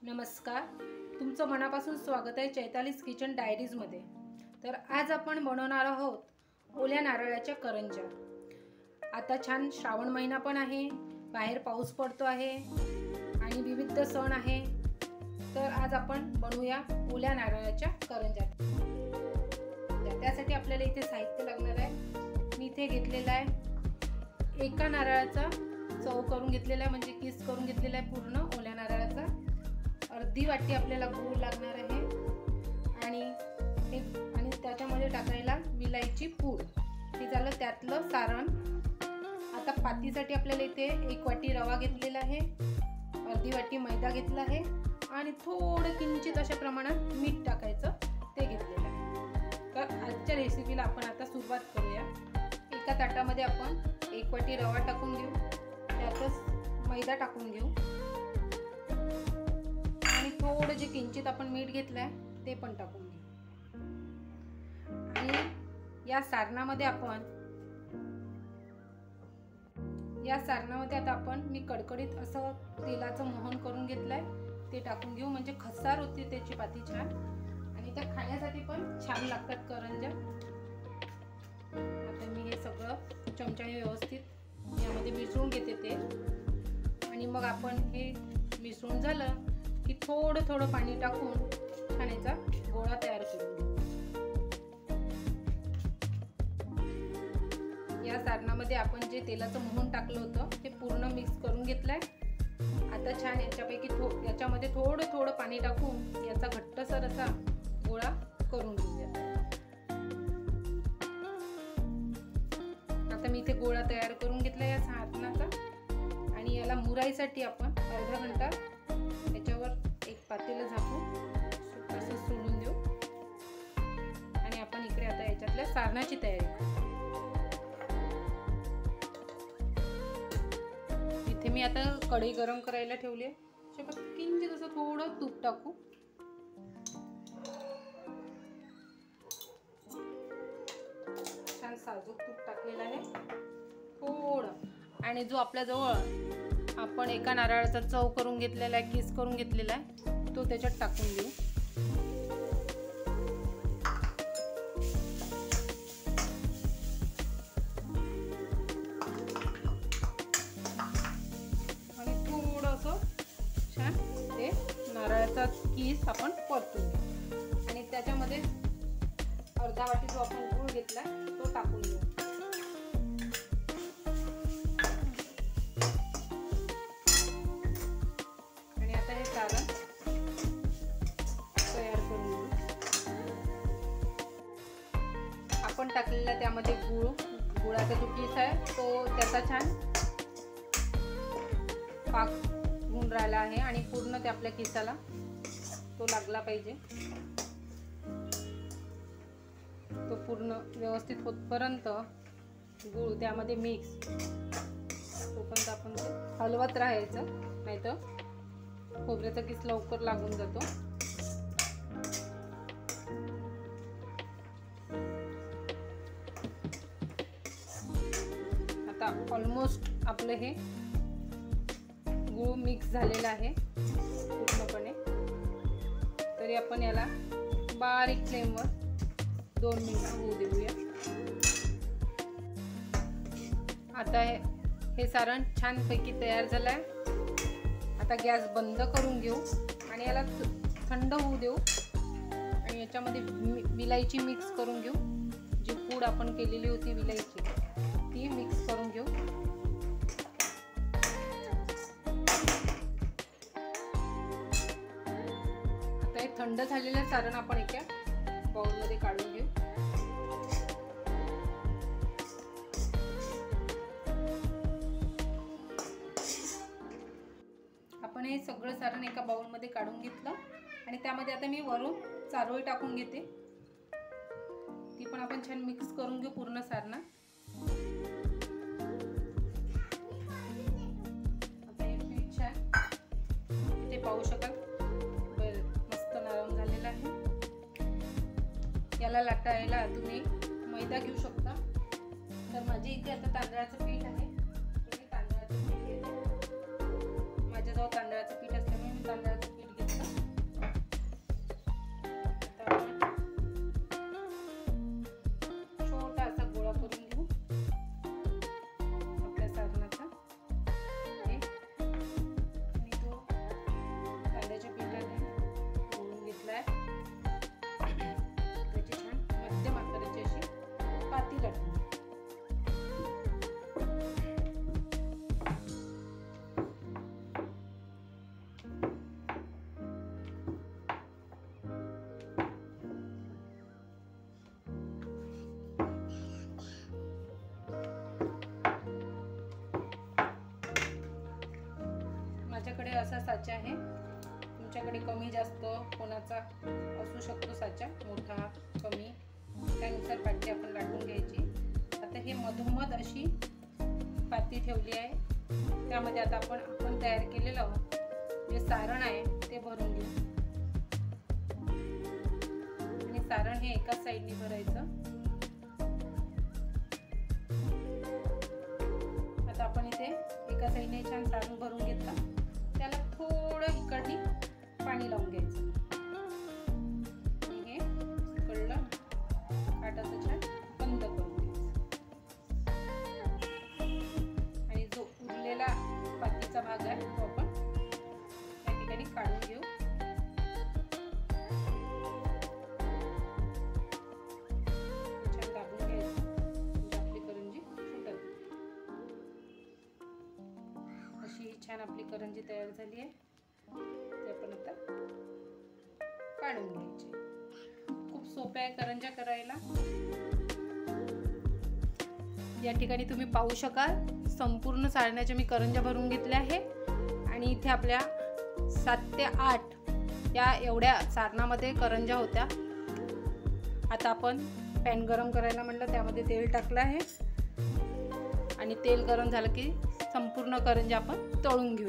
नमस्कार, तुमचं मनापासून स्वागत आहे चैतालीस किचन डायरीजमध्ये। तर आज आपण बनवणार आहोत ओल्या नारळाच्या करंज्या। आता छान श्रावण महिना पण आहे, बाहेर पाऊस पडतो आहे आणि विविध सण आहे। तर आज आपण बनवूया ओल्या नारळाच्या करंज्या। त्यासाठी आपल्याला इथे साहित्य लागणार आहे। मी इथे घेतलेला आहे एका नारळाचा चव करून घेतलेला आहे, म्हणजे किस करून घेतलेला आहे पूर्ण ओल्या नारळाचा। अर्धी वाटी आपल्याला गूळ लागणार आहे आणि त्याच्यामध्ये टाकायला विलायची पूड। हे झालं त्यातलं सारण। आता पातीसाठी आपल्याला इथे 1 वाटी रवा घेतलेला आहे, अर्धी वाटी मैदा घेतला आहे आणि थोडं किंचित अशा प्रमाणात मीठ टाकायचं ते घेतलेलं आहे। तर आजच्या रेसिपीला आपण आता सुरुवात करूया। एका ताटामध्ये आपण 1 वाटी रवा टाकून घेऊ, त्यातच मैदा टाकून घेऊ आणि थोडं जे किंचित आपण मीठ घेतलंय ते पण टाकून घेऊ। आणि या सारणामध्ये आता आपण मी कडकडीत असं तेलाचं मोहन करून घेतलंय ते टाकून घेऊ, म्हणजे खसार होती त्याची पाती छान आणि त्या खाण्यासाठी पण छान लागतात करंज्या। आता मी हे सगळं चमच्याने व्यवस्थित यामध्ये मिसळून घेते ते आणि मग आपण हे मिसळून झालं की थोडं पाणी टाकून छान याचा गोळा तयार करून घेऊ। या सारणामध्ये आपण जे तेलाचं मोहन टाकलं होतं ते पूर्ण मिक्स करून घेतलंय। आता छान याच्यामध्ये थोडं पाणी टाकून याचा घट्टसर असा गोळा करून घेऊया। आता मी इथे गोळा तयार करून घेतला या सारणाचा आणि याला मुराईसाठी आपण अर्धा घंटा याच्यावर एक पातेलं झाकून असं सोडून देऊ आणि आपण इकडे आता याच्यातल्या सारणाची तयारी करू। इथे मी आता कढई गरम करायला ठेवली आहे, किंचित असं थोडं तूप टाकू। छान साजूक तूप टाकलेलं आहे थोडं, आणि जो आपल्या जवळ आपण एका नारळाचा चव करून घेतलेला आहे, किस करून घेतलेला आहे, तो त्याच्यात टाकून देऊ। आणि थोडंसं छान ते नारळाचा किस आपण परतून देऊ आणि त्याच्यामध्ये अर्धा वाटी जो आपण गूळ घेतला तो टाकून देऊ। आणि आता हे सारण तयार करून घेऊ। आपण टाकलेला त्यामध्ये गुळाचा जो किस आहे तो त्याचा छान पाक होऊन राहिला आहे आणि पूर्ण ते आपल्या किसाला तो लागला पाहिजे। तो पूर्ण व्यवस्थित होतपर्यंत गूळ त्यामध्ये मिक्स तोपर्यंत आपण ते हलवत राहायचं, नाहीतर खोबऱ्याचा किस लवकर लागून जातो। आता ऑलमोस्ट आपलं हे गूळ मिक्स झालेलं आहे पूर्णपणे। तरी आपण याला बारीक फ्लेमवर 2 मिनिटं होऊ देऊया। आता हे सारण छानपैकी तयार झालं आहे। आता गॅस बंद करून घेऊ आणि याला थंड होऊ देऊ आणि याच्यामध्ये विलायची मिक्स करून घेऊ। जी पूड आपण केलेली होती विलायची ती मिक्स करून घेऊ। आता हे थंड झालेलं सारण आपण एका बाउलमध्ये काढून घेऊ। आपण हे सगळं सारण एका बाउलमध्ये काढून घेतलं आणि त्यामध्ये आता मी वरून चारोळी टाकून घेते, ती पण आपण छान मिक्स करून घेऊ पूर्ण सारणात। आता हे पीठ छान ते पाहू शकाल मस्त नरम झालेलं आहे। याला लाटायला तुम्ही मैदा घेऊ शकता, तर माझे इथे आता तांदळाचं पीठ आहे, तुम्ही तांदळाचं पीठ घेते। माझ्याजवळ तांदळाचं पीठ असल्यामुळे मी तांदळाचं पीठ घेतलं। माझ्याकडे असा साचा आहे, तुमच्याकडे कमी जास्त कोणाचा असू शकतो साचा, मोठा कमी त्यानुसार पाती आपण लाटून घ्यायची. आता हे मधोमध अशी पाती ठेवली आहे, त्यामध्ये आता आपण तयार केलेलं जे सारण आहे ते भरून घेऊ. आणि सारण हे एकाच साईडने भरायचं. आता आपण इथे एका साईडने छान सारण भरून घेतलं, त्याला थोडं इकडनी पाणी लावून घ्यायचं. हे उकळलं काटाचं छान बंद करून घ्यायचं. आणि जो उरलेला पातीचा भाग आहे तो आपण या ठिकाणी काढून घेऊ. छान दाबून घ्यायचं म्हणजे आपली करंजी फुटत. अशी छान आपली करंजी तयार झाली आहे. ते आपण आता काढून घ्यायचे. खूप सोप्या आहे करंज्या करायला. या ठिकाणी तुम्ही पाहू शकाल संपूर्ण सारण्याच्या मी करंज्या भरून घेतल्या आहे. आणि इथे आपल्या 7 ते 8 या एवढ्या सारणामध्ये करंज्या होत्या. आता आपण पॅन गरम करायला म्हणलं, त्यामध्ये तेल टाकलं आहे. आणि तेल गरम झालं की संपूर्ण करंज्या आपण तळून घेऊ.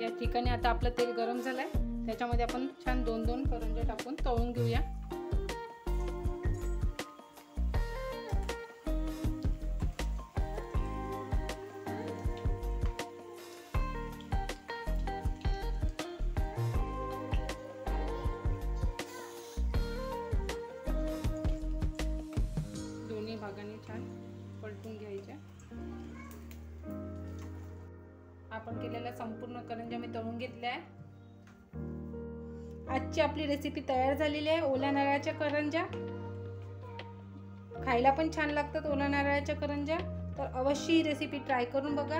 या ठिकाणी आता आपलं तेल गरम झालंय, त्याच्यामध्ये आपण छान 2-2 करंज्या टाकून तळून घेऊया. दोन्ही भागांनी छान पलटून घ्यायच्या. आपण केलेल्या संपूर्ण करंज्या मी तळून घेतल्या आहे. आजची आपली रेसिपी तयार झालेली आहे. ओल्या नारळाच्या करंज्या खायला पण छान लागतात. ओल्या नारळाच्या करंज्या तर अवश्य ही रेसिपी ट्राय करून बघा.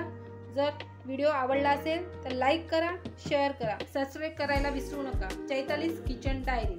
जर व्हिडिओ आवडला असेल तर लाईक करा, शेअर करा, सबस्क्राईब करायला विसरू नका. चैतालीस किचन डायरी.